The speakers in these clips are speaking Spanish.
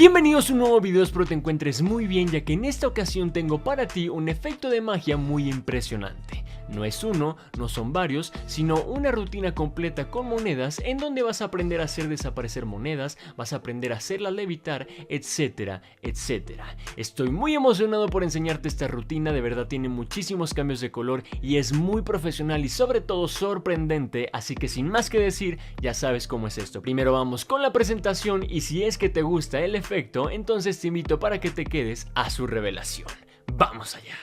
Bienvenidos a un nuevo video, espero te encuentres muy bien, ya que en esta ocasión tengo para ti un efecto de magia muy impresionante. No es uno, no son varios, sino una rutina completa con monedas en donde vas a aprender a hacer desaparecer monedas, vas a aprender a hacerlas levitar, etcétera, etcétera. Estoy muy emocionado por enseñarte esta rutina, de verdad tiene muchísimos cambios de color y es muy profesional y sobre todo sorprendente, así que sin más que decir, ya sabes cómo es esto. Primero vamos con la presentación y si es que te gusta el efecto, entonces te invito para que te quedes a su revelación. ¡Vamos allá!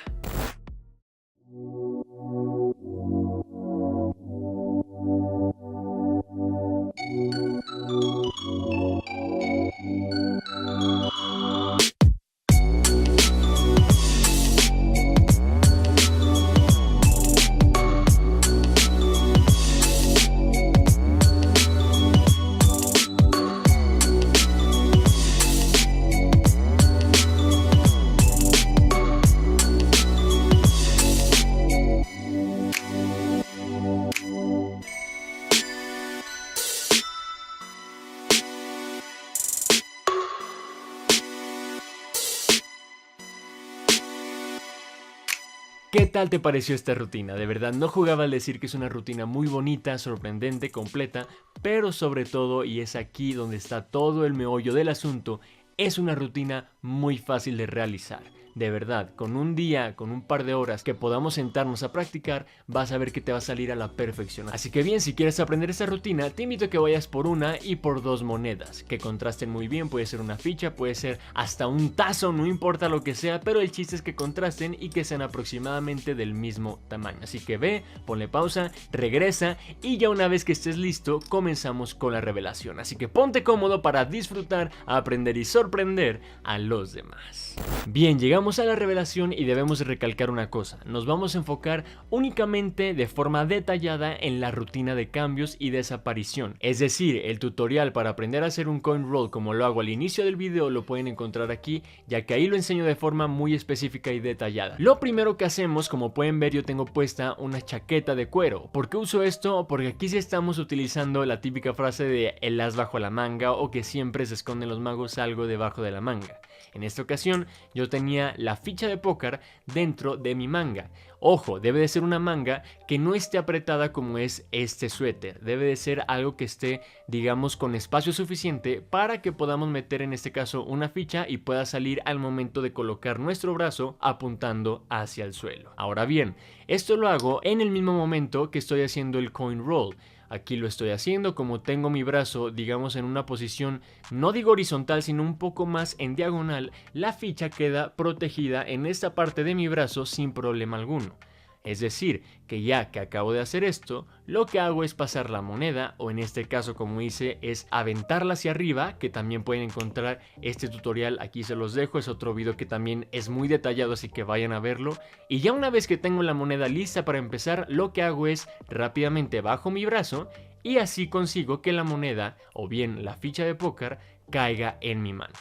¿Qué tal te pareció esta rutina? De verdad no jugaba al decir que es una rutina muy bonita, sorprendente, completa, pero sobre todo, y es aquí donde está todo el meollo del asunto, es una rutina muy fácil de realizar. De verdad, con un día, con un par de horas que podamos sentarnos a practicar, vas a ver que te va a salir a la perfección. Así que bien, si quieres aprender esta rutina, te invito a que vayas por una y por dos monedas, que contrasten muy bien, puede ser una ficha, puede ser hasta un tazo, no importa lo que sea, pero el chiste es que contrasten y que sean aproximadamente del mismo tamaño. Así que ve, ponle pausa, regresa y ya una vez que estés listo, comenzamos con la revelación. Así que ponte cómodo para disfrutar, aprender y sorprender a los demás. Bien, llegamos a la revelación y debemos recalcar una cosa, nos vamos a enfocar únicamente de forma detallada en la rutina de cambios y desaparición, es decir, el tutorial para aprender a hacer un coin roll como lo hago al inicio del video lo pueden encontrar aquí, ya que ahí lo enseño de forma muy específica y detallada. Lo primero que hacemos, como pueden ver, yo tengo puesta una chaqueta de cuero. ¿Por qué uso esto? Porque aquí sí estamos utilizando la típica frase de el as bajo la manga o que siempre se esconden los magos algo debajo de la manga. En esta ocasión yo tenía la ficha de póker dentro de mi manga. Ojo, debe de ser una manga que no esté apretada como es este suéter. Debe de ser algo que esté, digamos, con espacio suficiente para que podamos meter en este caso una ficha y pueda salir al momento de colocar nuestro brazo apuntando hacia el suelo. Ahora bien, esto lo hago en el mismo momento que estoy haciendo el coin roll. Aquí lo estoy haciendo, como tengo mi brazo, digamos, en una posición, no digo horizontal, sino un poco más en diagonal, la ficha queda protegida en esta parte de mi brazo sin problema alguno. Es decir, que ya que acabo de hacer esto, lo que hago es pasar la moneda, o en este caso como hice, es aventarla hacia arriba, que también pueden encontrar este tutorial, aquí se los dejo, es otro video que también es muy detallado, así que vayan a verlo. Y ya una vez que tengo la moneda lista para empezar, lo que hago es rápidamente bajo mi brazo y así consigo que la moneda, o bien la ficha de póker, caiga en mi mano.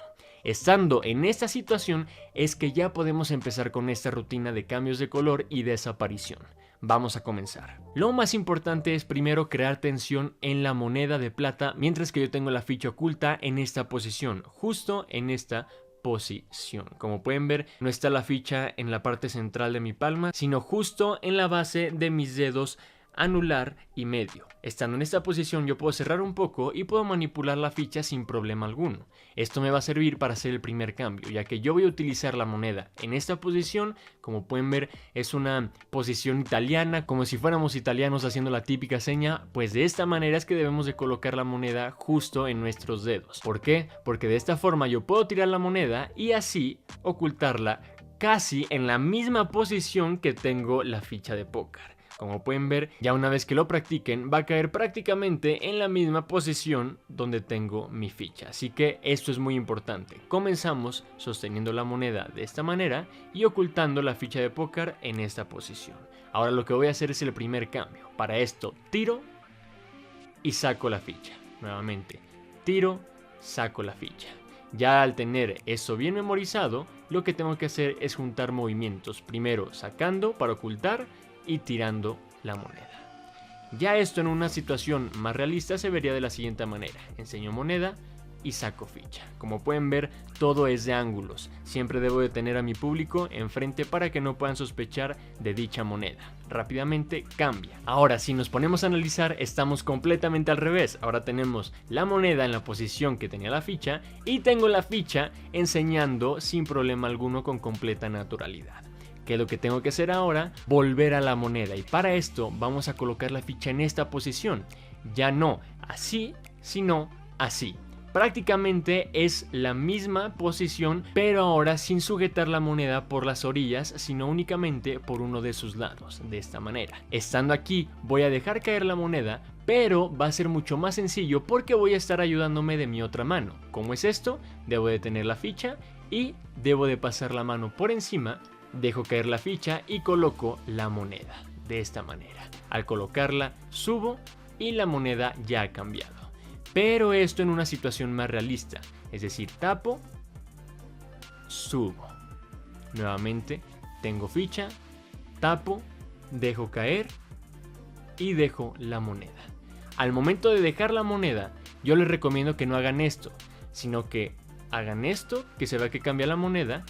Estando en esta situación es que ya podemos empezar con esta rutina de cambios de color y desaparición. Vamos a comenzar. Lo más importante es primero crear tensión en la moneda de plata mientras que yo tengo la ficha oculta en esta posición, justo en esta posición. Como pueden ver, no está la ficha en la parte central de mi palma, sino justo en la base de mis dedos anular y medio. Estando en esta posición yo puedo cerrar un poco y puedo manipular la ficha sin problema alguno. Esto me va a servir para hacer el primer cambio, ya que yo voy a utilizar la moneda en esta posición. Como pueden ver, es una posición italiana, como si fuéramos italianos haciendo la típica seña. Pues de esta manera es que debemos de colocar la moneda justo en nuestros dedos. ¿Por qué? Porque de esta forma yo puedo tirar la moneda y así ocultarla casi en la misma posición que tengo la ficha de póker. Como pueden ver, ya una vez que lo practiquen, va a caer prácticamente en la misma posición donde tengo mi ficha. Así que esto es muy importante. Comenzamos sosteniendo la moneda de esta manera y ocultando la ficha de póker en esta posición. Ahora lo que voy a hacer es el primer cambio. Para esto, tiro y saco la ficha. Nuevamente, tiro, saco la ficha. Ya al tener eso bien memorizado, lo que tengo que hacer es juntar movimientos. Primero sacando para ocultar y tirando la moneda. Ya esto en una situación más realista se vería de la siguiente manera. Enseño moneda, y saco ficha. Como pueden ver, todo es de ángulos. Siempre debo de tener a mi público enfrente para que no puedan sospechar de dicha moneda. Rápidamente cambia. Ahora, si nos ponemos a analizar, estamos completamente al revés. Ahora tenemos la moneda en la posición que tenía la ficha y tengo la ficha enseñando sin problema alguno con completa naturalidad. ¿Qué es lo que tengo que hacer ahora? Volver a la moneda, y para esto vamos a colocar la ficha en esta posición. Ya no así, sino así. Prácticamente es la misma posición, pero ahora sin sujetar la moneda por las orillas, sino únicamente por uno de sus lados, de esta manera. Estando aquí voy a dejar caer la moneda, pero va a ser mucho más sencillo porque voy a estar ayudándome de mi otra mano. ¿Cómo es esto? Debo de tener la ficha y debo de pasar la mano por encima, dejo caer la ficha y coloco la moneda, de esta manera. Al colocarla, subo y la moneda ya ha cambiado. Pero esto en una situación más realista, es decir, tapo, subo. Nuevamente tengo ficha, tapo, dejo caer y dejo la moneda. Al momento de dejar la moneda, yo les recomiendo que no hagan esto, sino que hagan esto, que se vea que cambia la moneda,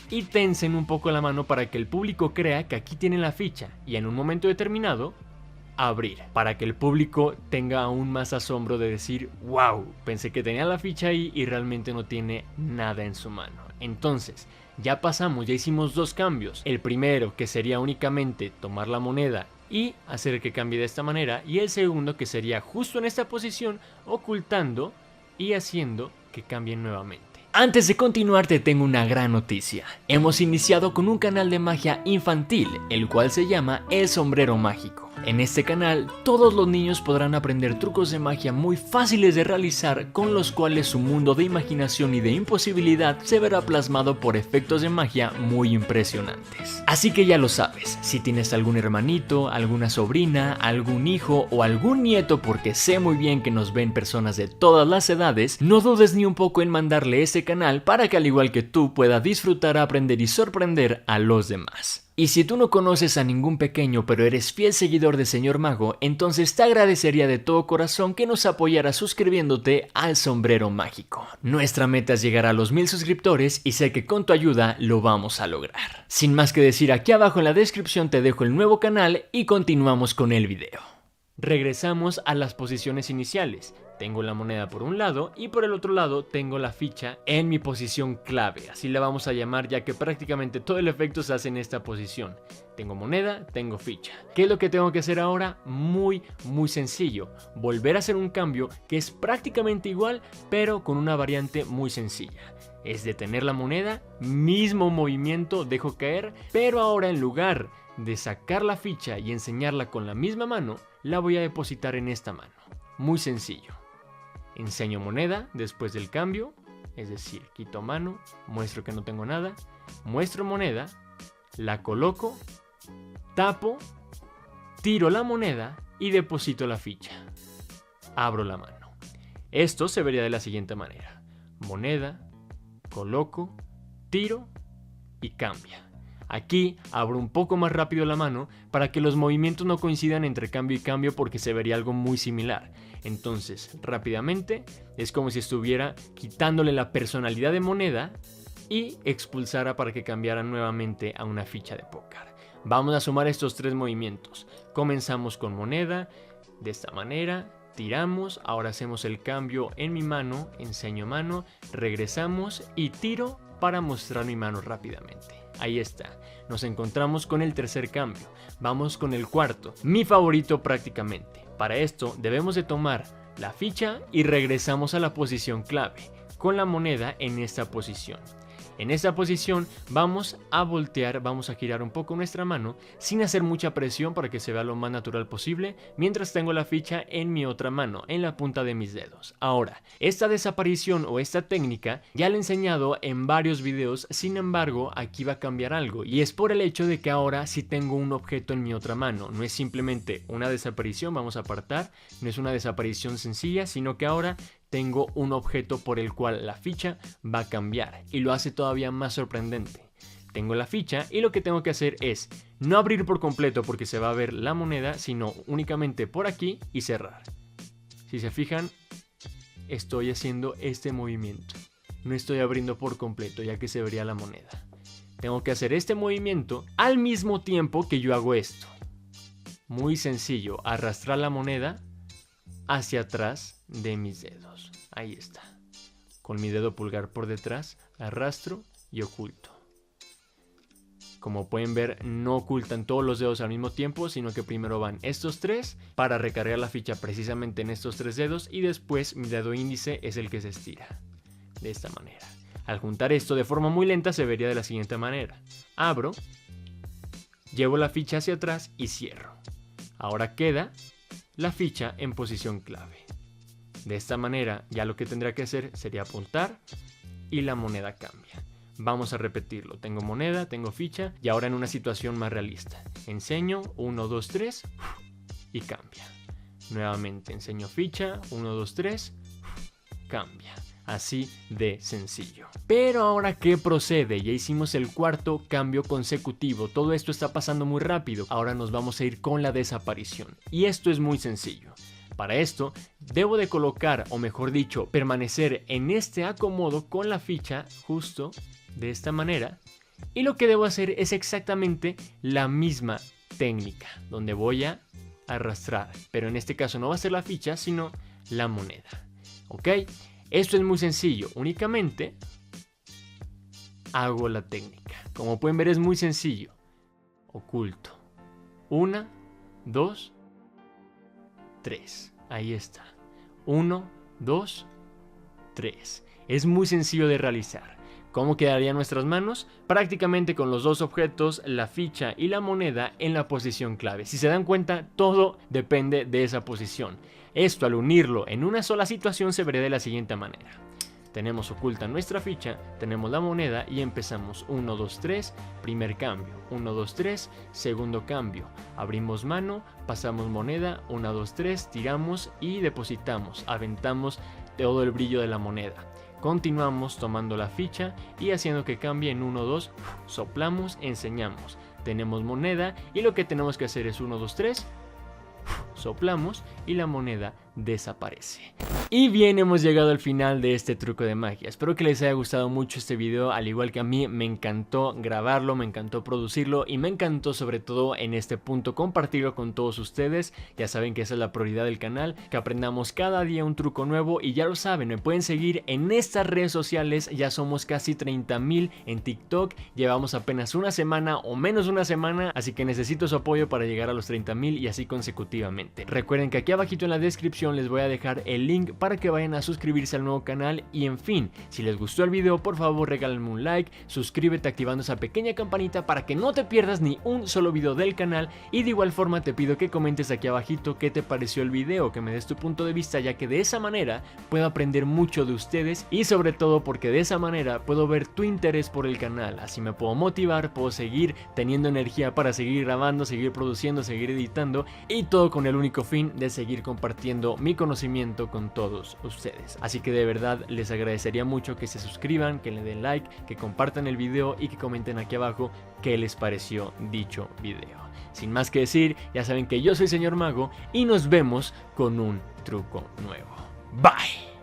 y tensen un poco la mano para que el público crea que aquí tienen la ficha y en un momento determinado abrir, para que el público tenga aún más asombro de decir wow, pensé que tenía la ficha ahí y realmente no tiene nada en su mano. Entonces ya pasamos, ya hicimos dos cambios. El primero, que sería únicamente tomar la moneda y hacer que cambie de esta manera, y el segundo, que sería justo en esta posición, ocultando y haciendo que cambien nuevamente. Antes de continuar, te tengo una gran noticia. Hemos iniciado con un canal de magia infantil, el cual se llama El Sombrero Mágico. En este canal, todos los niños podrán aprender trucos de magia muy fáciles de realizar, con los cuales su mundo de imaginación y de imposibilidad se verá plasmado por efectos de magia muy impresionantes. Así que ya lo sabes, si tienes algún hermanito, alguna sobrina, algún hijo o algún nieto, porque sé muy bien que nos ven personas de todas las edades, no dudes ni un poco en mandarle este canal para que al igual que tú pueda disfrutar, aprender y sorprender a los demás. Y si tú no conoces a ningún pequeño pero eres fiel seguidor de Señor Mago, entonces te agradecería de todo corazón que nos apoyaras suscribiéndote al Sombrero Mágico. Nuestra meta es llegar a los 1000 suscriptores y sé que con tu ayuda lo vamos a lograr. Sin más que decir, aquí abajo en la descripción te dejo el nuevo canal y continuamos con el video. Regresamos a las posiciones iniciales. Tengo la moneda por un lado y por el otro lado tengo la ficha en mi posición clave. Así la vamos a llamar, ya que prácticamente todo el efecto se hace en esta posición. Tengo moneda, tengo ficha. ¿Qué es lo que tengo que hacer ahora? Muy sencillo. Volver a hacer un cambio que es prácticamente igual, pero con una variante muy sencilla. Es detener la moneda, mismo movimiento, dejo caer, pero ahora en lugar de sacar la ficha y enseñarla con la misma mano, la voy a depositar en esta mano. Muy sencillo. Enseño moneda después del cambio, es decir, quito mano, muestro que no tengo nada, muestro moneda, la coloco, tapo, tiro la moneda y deposito la ficha. Abro la mano. Esto se vería de la siguiente manera: moneda, coloco, tiro y cambia. Aquí abro un poco más rápido la mano para que los movimientos no coincidan entre cambio y cambio, porque se vería algo muy similar. Entonces, rápidamente, es como si estuviera quitándole la personalidad de moneda y expulsara para que cambiara nuevamente a una ficha de póker. Vamos a sumar estos tres movimientos. Comenzamos con moneda, de esta manera, tiramos, ahora hacemos el cambio en mi mano, enseño mano, regresamos y tiro para mostrar mi mano rápidamente. Ahí está, nos encontramos con el tercer cambio. Vamos con el cuarto, mi favorito prácticamente. Para esto debemos de tomar la ficha y regresamos a la posición clave, con la moneda en esta posición. En esta posición vamos a voltear, vamos a girar un poco nuestra mano sin hacer mucha presión para que se vea lo más natural posible, mientras tengo la ficha en mi otra mano, en la punta de mis dedos. Ahora, esta desaparición o esta técnica ya la he enseñado en varios videos, sin embargo aquí va a cambiar algo, y es por el hecho de que ahora sí tengo un objeto en mi otra mano. No es simplemente una desaparición, vamos a apartar, no es una desaparición sencilla, sino que ahora tengo un objeto por el cual la ficha va a cambiar y lo hace todavía más sorprendente. Tengo la ficha y lo que tengo que hacer es no abrir por completo porque se va a ver la moneda, sino únicamente por aquí y cerrar. Si se fijan, estoy haciendo este movimiento. No estoy abriendo por completo, ya que se vería la moneda. Tengo que hacer este movimiento al mismo tiempo que yo hago esto. Muy sencillo, arrastrar la moneda hacia atrás de mis dedos. Ahí está. Con mi dedo pulgar por detrás, arrastro y oculto. Como pueden ver, no ocultan todos los dedos al mismo tiempo, sino que primero van estos tres para recargar la ficha precisamente en estos tres dedos y después mi dedo índice es el que se estira. De esta manera. Al juntar esto de forma muy lenta se vería de la siguiente manera. Abro, llevo la ficha hacia atrás y cierro. Ahora queda la ficha en posición clave. De esta manera ya lo que tendrá que hacer sería apuntar y la moneda cambia. Vamos a repetirlo. Tengo moneda, tengo ficha y ahora en una situación más realista. Enseño 1, 2, 3 y cambia. Nuevamente enseño ficha 1, 2, 3, cambia. Así de sencillo. Pero ahora, ¿qué procede? Ya hicimos el cuarto cambio consecutivo. Todo esto está pasando muy rápido. Ahora nos vamos a ir con la desaparición. Y esto es muy sencillo. Para esto, debo de colocar, o mejor dicho, permanecer en este acomodo con la ficha justo de esta manera. Y lo que debo hacer es exactamente la misma técnica, donde voy a arrastrar. Pero en este caso no va a ser la ficha, sino la moneda. ¿Ok? Esto es muy sencillo, únicamente hago la técnica. Como pueden ver es muy sencillo. Oculto. 1, 2, 3. Ahí está. 1, 2, 3. Es muy sencillo de realizar. ¿Cómo quedarían nuestras manos? Prácticamente con los dos objetos, la ficha y la moneda en la posición clave. Si se dan cuenta, todo depende de esa posición. Esto al unirlo en una sola situación se vería de la siguiente manera. Tenemos oculta nuestra ficha, tenemos la moneda y empezamos 1, 2, 3, primer cambio, 1, 2, 3, segundo cambio, abrimos mano, pasamos moneda, 1, 2, 3, tiramos y depositamos, aventamos todo el brillo de la moneda. Continuamos tomando la ficha y haciendo que cambie en 1, 2, soplamos, enseñamos, tenemos moneda y lo que tenemos que hacer es 1, 2, 3, soplamos y la moneda desaparece. Y bien, hemos llegado al final de este truco de magia. Espero que les haya gustado mucho este video, al igual que a mí. Me encantó grabarlo, me encantó producirlo y me encantó sobre todo en este punto compartirlo con todos ustedes. Ya saben que esa es la prioridad del canal, que aprendamos cada día un truco nuevo y ya lo saben, me pueden seguir en estas redes sociales. Ya somos casi 30,000 en TikTok, llevamos apenas una semana o menos de una semana, así que necesito su apoyo para llegar a los 30,000 y así consecutivamente. Recuerden que aquí abajito en la descripción les voy a dejar el link para que vayan a suscribirse al nuevo canal y en fin, si les gustó el video por favor regálenme un like, suscríbete activando esa pequeña campanita para que no te pierdas ni un solo video del canal y de igual forma te pido que comentes aquí abajito qué te pareció el video, que me des tu punto de vista, ya que de esa manera puedo aprender mucho de ustedes y sobre todo porque de esa manera puedo ver tu interés por el canal, así me puedo motivar, puedo seguir teniendo energía para seguir grabando, seguir produciendo, seguir editando y todo con el único fin de seguir compartiendo mi conocimiento con todos ustedes. Así que de verdad les agradecería mucho que se suscriban, que le den like, que compartan el video y que comenten aquí abajo qué les pareció dicho video. Sin más que decir, ya saben que yo soy Señor Mago y nos vemos con un truco nuevo. Bye.